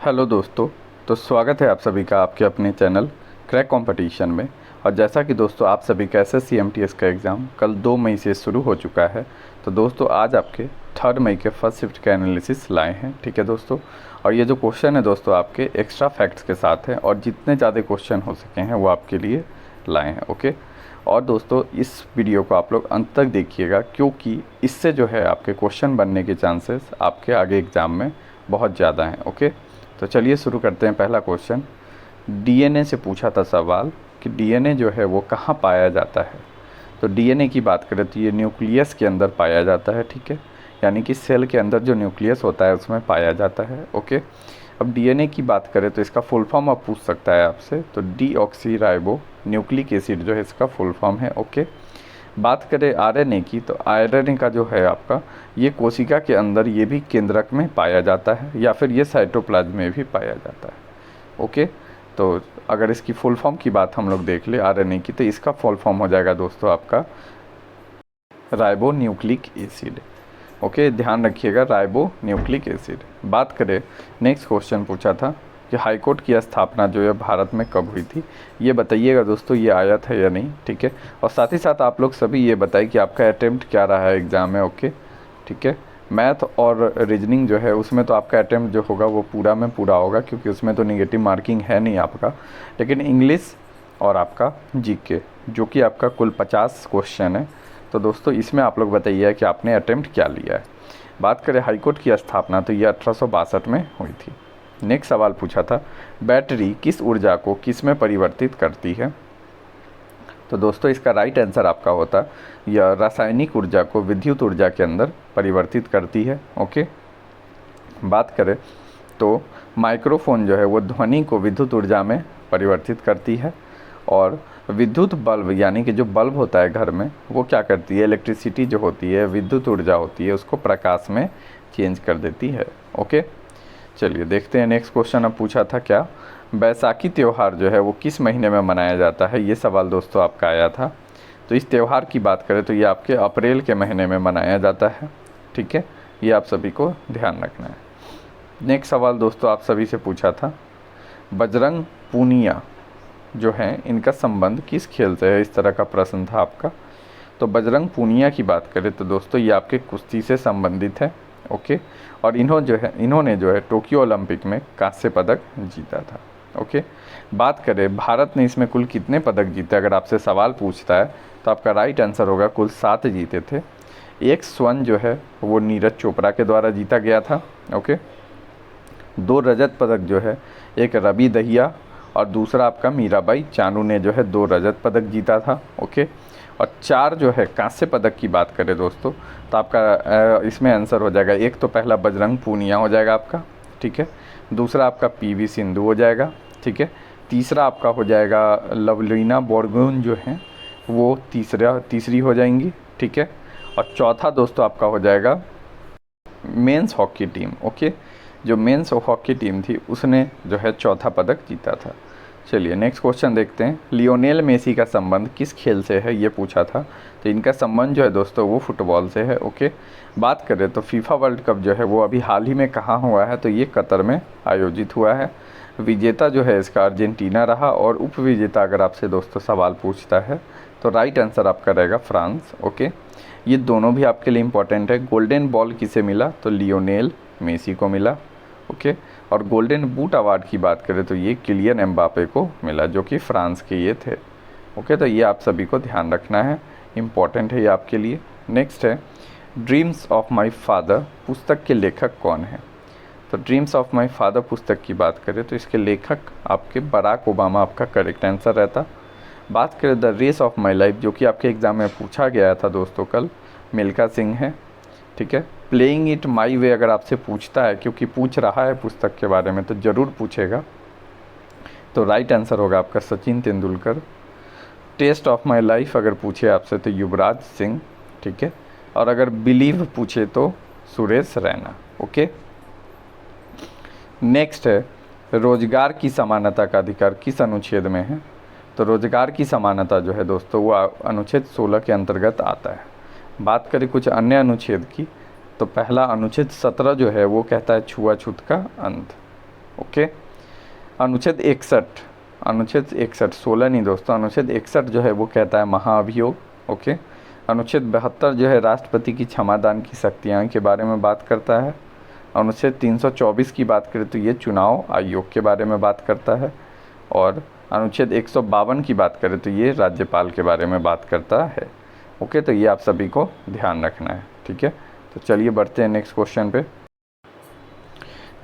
Hello दोस्तों। तो स्वागत है आप सभी का आपके अपने चैनल क्रैक कंपटीशन में। और जैसा कि दोस्तों आप सभी का एसएससी एमटीएस का एग्ज़ाम कल 2 मई से शुरू हो चुका है। तो दोस्तों आज आपके 3 मई के फर्स्ट शिफ्ट के एनालिसिस लाए हैं। ठीक है दोस्तों। और ये जो क्वेश्चन है दोस्तों आपके एक्स्ट्रा फैक्ट्स के साथ हैं और जितने ज़्यादा क्वेश्चन हो सके हैं वो आपके लिए लाए हैं। ओके। और दोस्तों इस वीडियो को आप लोग अंत तक देखिएगा, क्योंकि इससे जो है आपके क्वेश्चन बनने के चांसेस आपके आगे एग्ज़ाम में बहुत ज़्यादा हैं। ओके। तो चलिए शुरू करते हैं। पहला क्वेश्चन डीएनए से पूछा था सवाल कि डीएनए जो है वो कहाँ पाया जाता है। तो डीएनए की बात करें तो ये न्यूक्लियस के अंदर पाया जाता है। ठीक है, यानी कि सेल के अंदर जो न्यूक्लियस होता है उसमें पाया जाता है। ओके। अब डीएनए की बात करें तो इसका फुल फॉर्म आप पूछ सकता है आपसे, तो डीऑक्सी राइबो न्यूक्लिक एसिड जो है इसका फुल फॉर्म है। ओके। बात करें आरएनए की, तो आरएनए का जो है आपका ये कोशिका के अंदर ये भी केंद्रक में पाया जाता है या फिर ये साइटोप्लाज्म में भी पाया जाता है। ओके। तो अगर इसकी फुल फॉर्म की बात हम लोग देख ले आरएनए की, तो इसका फुल फॉर्म हो जाएगा दोस्तों आपका राइबो न्यूक्लिक एसिड। ओके, ध्यान रखिएगा, राइबो न्यूक्लिक एसिड। बात करें नेक्स्ट क्वेश्चन पूछा था कि हाईकोर्ट की स्थापना जो है भारत में कब हुई थी। ये बताइएगा दोस्तों ये आया था या नहीं। ठीक है। और साथ ही साथ आप लोग सभी ये बताइए कि आपका अटेम्प्ट क्या रहा है एग्ज़ाम में। ओके। ठीक है। मैथ और रीजनिंग जो है उसमें तो आपका अटेम्प्ट जो होगा वो पूरा में पूरा होगा, क्योंकि उसमें तो नेगेटिव मार्किंग है नहीं आपका। लेकिन इंग्लिश और आपका जीके जो कि आपका कुल 50 क्वेश्चन है, तो दोस्तों इसमें आप लोग बताइए कि आपने अटेम्प्ट क्या लिया है। बात करें हाईकोर्ट की स्थापना, तो ये 1862 में हुई थी। नेक्स्ट सवाल पूछा था बैटरी किस ऊर्जा को किस में परिवर्तित करती है। तो दोस्तों इसका राइट आंसर आपका होता यह रासायनिक ऊर्जा को विद्युत ऊर्जा के अंदर परिवर्तित करती है। ओके। बात करें तो माइक्रोफोन जो है वो ध्वनि को विद्युत ऊर्जा में परिवर्तित करती है, और विद्युत बल्ब यानी कि जो बल्ब होता है घर में वो क्या करती है, इलेक्ट्रिसिटी जो होती है विद्युत ऊर्जा होती है उसको प्रकाश में चेंज कर देती है। ओके। चलिए देखते हैं नेक्स्ट क्वेश्चन। अब पूछा था क्या बैसाखी त्यौहार जो है वो किस महीने में मनाया जाता है। ये सवाल दोस्तों आपका आया था। तो इस त्यौहार की बात करें तो ये आपके अप्रैल के महीने में मनाया जाता है। ठीक है, ये आप सभी को ध्यान रखना है। नेक्स्ट सवाल दोस्तों आप सभी से पूछा था बजरंग पूनिया जो है इनका संबंध किस खेल से है, इस तरह का प्रश्न था आपका। तो बजरंग पूनिया की बात करें तो दोस्तों ये आपके कुश्ती से संबंधित है। ओके। और इन्होंने जो है टोक्यो ओलंपिक में कांस्य पदक जीता था। ओके। बात करें भारत ने इसमें कुल कितने पदक जीते, अगर आपसे सवाल पूछता है तो आपका राइट आंसर होगा कुल 7 जीते थे। एक स्वर्ण जो है वो नीरज चोपड़ा के द्वारा जीता गया था। ओके। 2 रजत पदक जो है एक रवि दहिया और दूसरा आपका मीराबाई चानू ने जो है 2 रजत पदक जीता था। ओके। और 4 जो है कांस्य पदक की बात करें दोस्तों तो आपका इसमें आंसर हो जाएगा, एक तो पहला बजरंग पूनिया हो जाएगा आपका। ठीक है। दूसरा आपका पीवी सिंधु हो जाएगा। ठीक है। तीसरा आपका हो जाएगा लवलीना बोरगोहेन जो है वो तीसरी हो जाएंगी। ठीक है। और चौथा दोस्तों आपका हो जाएगा मेंस हॉकी टीम। ओके। जो मेंस हॉकी टीम थी उसने जो है चौथा पदक जीता था। चलिए नेक्स्ट क्वेश्चन देखते हैं लियोनेल मेसी का संबंध किस खेल से है, ये पूछा था। तो इनका संबंध जो है दोस्तों वो फुटबॉल से है। ओके। बात करें तो फीफा वर्ल्ड कप जो है वो अभी हाल ही में कहाँ हुआ है, तो ये कतर में आयोजित हुआ है। विजेता जो है इसका अर्जेंटीना रहा, और उप विजेता अगर आपसे दोस्तों सवाल पूछता है तो राइट आंसर आपका रहेगा फ्रांस। ओके। ये दोनों भी आपके लिए इम्पॉर्टेंट है। गोल्डन बॉल किसे मिला, तो लियोनेल मेसी को मिला। ओके। और गोल्डन बूट अवार्ड की बात करें तो ये किलियन एम्बापे को मिला जो कि फ्रांस के ये थे। ओके। तो ये आप सभी को ध्यान रखना है, इम्पॉर्टेंट है ये आपके लिए। नेक्स्ट है ड्रीम्स ऑफ माय फादर पुस्तक के लेखक कौन है। तो ड्रीम्स ऑफ माय फादर पुस्तक की बात करें तो इसके लेखक आपके बराक ओबामा आपका करेक्ट आंसर रहता। बात करें the race of my life जो कि आपके एग्ज़ाम में पूछा गया था दोस्तों कल, मिल्खा सिंह है। ठीक है। प्लेइंग इट माई वे अगर आपसे पूछता है, क्योंकि पूछ रहा है पुस्तक के बारे में तो ज़रूर पूछेगा, तो राइट आंसर होगा आपका Sachin Tendulkar. Test of my life अगर पूछे आपसे तो युवराज सिंह। ठीक है। और अगर बिलीव पूछे तो सुरेश रैना। ओके। नेक्स्ट है रोजगार की समानता का अधिकार किस अनुच्छेद में है। तो रोजगार की समानता जो है दोस्तों वो अनुच्छेद 16 के अंतर्गत आता है। बात करें कुछ अन्य अनुच्छेद की, तो पहला अनुच्छेद 17 जो है वो कहता है छुआछूत का अंत। ओके। अनुच्छेद 61 16 नहीं दोस्तों, अनुच्छेद 61 जो है वो कहता है महाअभियोग। ओके। अनुच्छेद 72 जो है राष्ट्रपति की क्षमादान की शक्तियाँ के बारे में बात करता है। अनुच्छेद 324 की बात करें तो ये चुनाव आयोग के बारे में बात करता है। और अनुच्छेद 152 की बात करें तो ये राज्यपाल के बारे में बात करता है। ओके, तो ये आप सभी को ध्यान रखना है, ठीक है। तो चलिए बढ़ते हैं नेक्स्ट क्वेश्चन पे।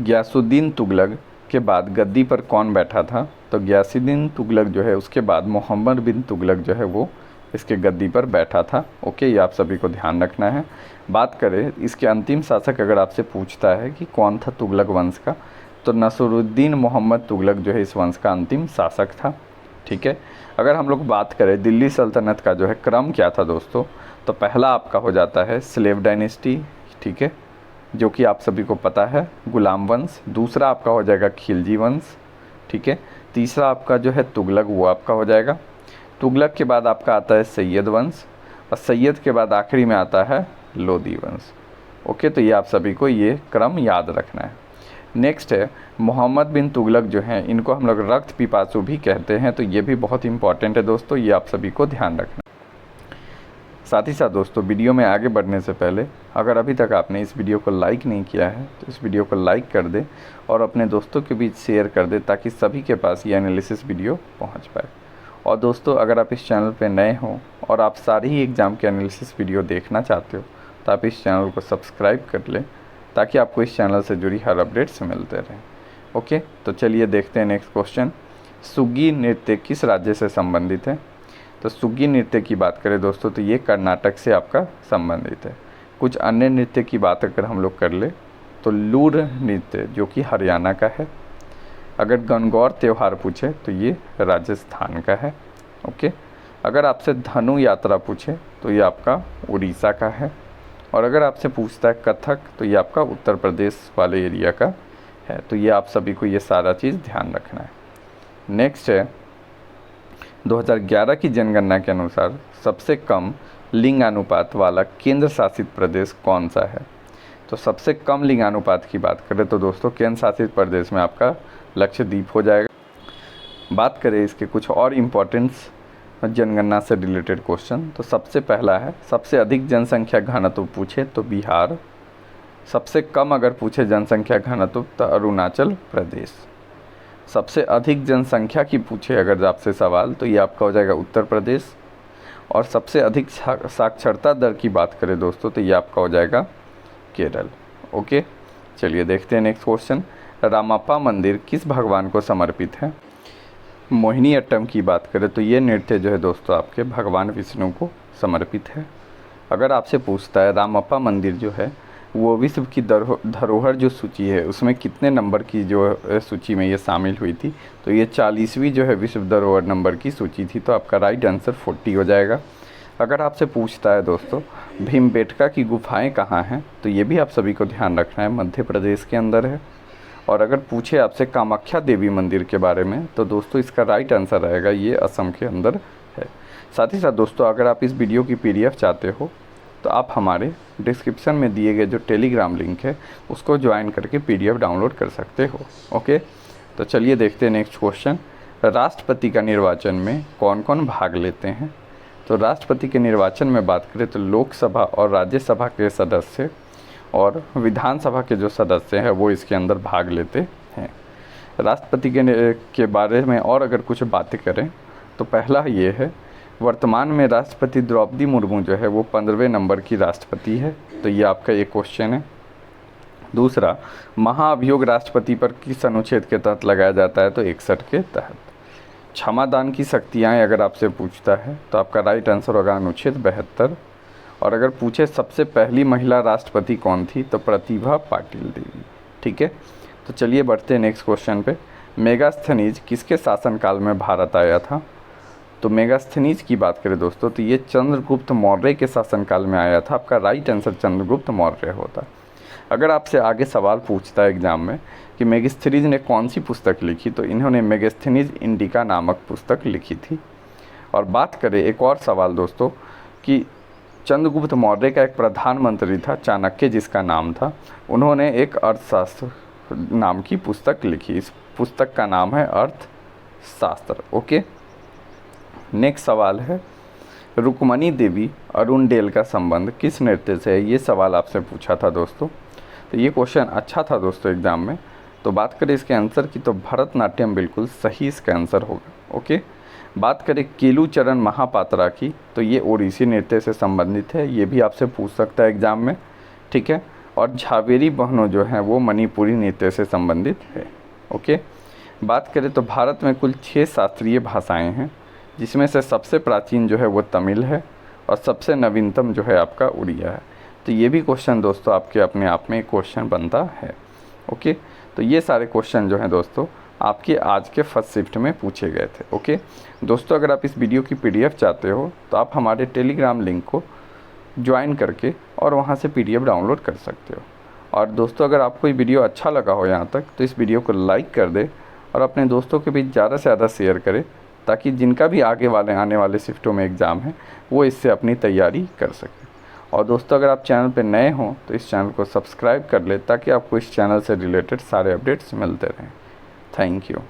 गियासुद्दीन तुगलक के बाद गद्दी पर कौन बैठा था? तो गियासुद्दीन तुगलक जो है उसके बाद मोहम्मद बिन तुगलक जो है वो इसके गद्दी पर बैठा था। ओके, ये आप सभी को ध्यान रखना है। बात करें इसके अंतिम शासक, अगर आपसे पूछता है कि कौन था तुगलक वंश का, तो नसरुद्दीन मोहम्मद तुगलक जो है इस वंश का अंतिम शासक था, ठीक है। अगर हम लोग बात करें दिल्ली सल्तनत का जो है क्रम क्या था दोस्तों, तो पहला आपका हो जाता है स्लेव डायनेस्टी, ठीक है, जो कि आप सभी को पता है, गुलाम वंश। दूसरा आपका हो जाएगा खिलजी वंश, ठीक है। तीसरा आपका जो है तुगलक, वो आपका हो जाएगा। तुगलक के बाद आपका आता है सैयद वंश, और सैयद के बाद आखिरी में आता है लोदी वंश। ओके, तो ये आप सभी को ये क्रम याद रखना है। नेक्स्ट है मोहम्मद बिन तुगलक जो हैं, इनको हम लोग रक्त पिपासु भी कहते हैं, तो ये भी बहुत इंपॉर्टेंट है दोस्तों, ये आप सभी को ध्यान रखना। साथ ही साथ दोस्तों वीडियो में आगे बढ़ने से पहले अगर अभी तक आपने इस वीडियो को लाइक नहीं किया है तो इस वीडियो को लाइक कर दे और अपने दोस्तों के बीच शेयर कर दे, ताकि सभी के पास ये एनालिसिस वीडियो पहुंच पाए। और दोस्तों अगर आप इस चैनल पर नए हों और आप सारी ही एग्ज़ाम के एनालिसिस वीडियो देखना चाहते हो तो आप इस चैनल को सब्सक्राइब कर लें, ताकि आपको इस चैनल से जुड़ी हर अपडेट्स मिलते रहें। ओके, तो चलिए देखते हैं नेक्स्ट क्वेश्चन। सुग्गी नृत्य किस राज्य से संबंधित है? तो सुग्गी नृत्य की बात करें दोस्तों तो ये कर्नाटक से आपका संबंधित है। कुछ अन्य नृत्य की बात अगर हम लोग कर ले तो लूर नृत्य जो कि हरियाणा का है। अगर गणगौर त्यौहार पूछे तो ये राजस्थान का है। ओके, अगर आपसे धनु यात्रा पूछे तो ये आपका उड़ीसा का है। और अगर आपसे पूछता है कथक तो ये आपका उत्तर प्रदेश वाले एरिया का है। तो ये आप सभी को ये सारा चीज़ ध्यान रखना है। नेक्स्ट है 2011 की जनगणना के अनुसार सबसे कम लिंगानुपात वाला केंद्र शासित प्रदेश कौन सा है? तो सबसे कम लिंगानुपात की बात करें तो दोस्तों केंद्र शासित प्रदेश में आपका लक्षद्वीप हो जाएगा। बात करें इसके कुछ और इम्पोर्टेंस जनगणना से रिलेटेड क्वेश्चन, तो सबसे पहला है सबसे अधिक जनसंख्या घनत्व पूछे तो बिहार। सबसे कम अगर पूछे जनसंख्या घनत्व तो अरुणाचल प्रदेश। सबसे अधिक जनसंख्या की पूछे अगर आपसे सवाल तो ये आपका हो जाएगा उत्तर प्रदेश। और सबसे अधिक साक्षरता दर की बात करें दोस्तों तो ये आपका हो जाएगा केरल। ओके, चलिए देखते हैं नेक्स्ट क्वेश्चन। रामप्पा मंदिर किस भगवान को समर्पित है? मोहिनी अट्टम की बात करें तो ये नृत्य जो है दोस्तों आपके भगवान विष्णु को समर्पित है। अगर आपसे पूछता है रामप्पा मंदिर जो है वो विश्व की धरोहर जो सूची है उसमें कितने नंबर की जो सूची में ये शामिल हुई थी, तो ये 40वीं जो है विश्व धरोहर नंबर की सूची थी। तो आपका राइट आंसर 40 हो जाएगा। अगर आपसे पूछता है दोस्तों भीमबेटका की गुफाएं कहाँ हैं, तो ये भी आप सभी को ध्यान रखना है, मध्य प्रदेश के अंदर है। और अगर पूछे आपसे कामाख्या देवी मंदिर के बारे में तो दोस्तों इसका राइट आंसर रहेगा ये असम के अंदर है। साथ ही साथ दोस्तों अगर आप इस वीडियो की PDF चाहते हो तो आप हमारे डिस्क्रिप्शन में दिए गए जो टेलीग्राम लिंक है उसको ज्वाइन करके PDF डाउनलोड कर सकते हो। ओके, तो चलिए देखते हैं नेक्स्ट क्वेश्चन। राष्ट्रपति का निर्वाचन में कौन कौन भाग लेते हैं? तो राष्ट्रपति के निर्वाचन में बात करें तो लोकसभा और राज्यसभा के सदस्य और विधानसभा के जो सदस्य हैं वो इसके अंदर भाग लेते हैं। राष्ट्रपति के बारे में और अगर कुछ बातें करें तो पहला ये है, वर्तमान में राष्ट्रपति द्रौपदी मुर्मू जो है वो 15वें नंबर की राष्ट्रपति है। तो ये आपका एक क्वेश्चन है। दूसरा, महाअभियोग राष्ट्रपति पर किस अनुच्छेद के तहत लगाया जाता है? तो 61 के तहत। क्षमादान की शक्तियाँ अगर आपसे पूछता है तो आपका राइट आंसर होगा अनुच्छेद 72। और अगर पूछे सबसे पहली महिला राष्ट्रपति कौन थी तो प्रतिभा पाटिल देवी। ठीक है, तो चलिए बढ़ते हैं नेक्स्ट क्वेश्चन पे। मेगास्थनीज किसके शासनकाल में भारत आया था? तो मेगास्थनीज की बात करें दोस्तों तो ये चंद्रगुप्त मौर्य के शासनकाल में आया था। आपका राइट आंसर चंद्रगुप्त मौर्य होता। अगर आपसे आगे सवाल पूछता है एग्जाम में कि मेगास्थनीज ने कौन सी पुस्तक लिखी, तो इन्होंने मेगास्थनीज इंडिका नामक पुस्तक लिखी थी। और बात करें एक और सवाल दोस्तों कि चंद्रगुप्त मौर्य का एक प्रधानमंत्री था चाणक्य जिसका नाम था, उन्होंने एक अर्थशास्त्र नाम की पुस्तक लिखी। इस पुस्तक का नाम है अर्थशास्त्र। ओके, नेक्स्ट सवाल है, रुक्मणी देवी अरुणडेल का संबंध किस नृत्य से है? ये सवाल आपसे पूछा था दोस्तों। तो ये क्वेश्चन अच्छा था दोस्तों एग्ज़ाम में। तो बात करें इसके आंसर की, तो भरतनाट्यम बिल्कुल सही इसका आंसर होगा। ओके, बात करें केलुचरण महापात्रा की, तो ये ओडिसी नृत्य से संबंधित है, ये भी आपसे पूछ सकता है एग्ज़ाम में, ठीक है। और झावेरी बहनों जो हैं वो मणिपुरी नृत्य से संबंधित है। ओके, बात करें तो भारत में कुल 6 शास्त्रीय भाषाएं हैं, जिसमें से सबसे प्राचीन जो है वो तमिल है और सबसे नवीनतम जो है आपका उड़िया है। तो ये भी क्वेश्चन दोस्तों आपके अपने आप में क्वेश्चन बनता है। ओके, तो ये सारे क्वेश्चन जो हैं दोस्तों आपके आज के फर्स्ट शिफ्ट में पूछे गए थे। ओके दोस्तों, अगर आप इस वीडियो की PDF चाहते हो तो आप हमारे टेलीग्राम लिंक को ज्वाइन करके और वहाँ से PDF डाउनलोड कर सकते हो। और दोस्तों, अगर आपको ये वीडियो अच्छा लगा हो यहाँ तक, तो इस वीडियो को लाइक कर दे और अपने दोस्तों के बीच ज़्यादा से ज़्यादा शेयर करें, ताकि जिनका भी आने वाले शिफ्टों में एग्ज़ाम है वो इससे अपनी तैयारी कर सकें। और दोस्तों, अगर आप चैनल पर नए हों तो इस चैनल को सब्सक्राइब कर ले, ताकि आपको इस चैनल से रिलेटेड सारे अपडेट्स मिलते रहें। Thank you.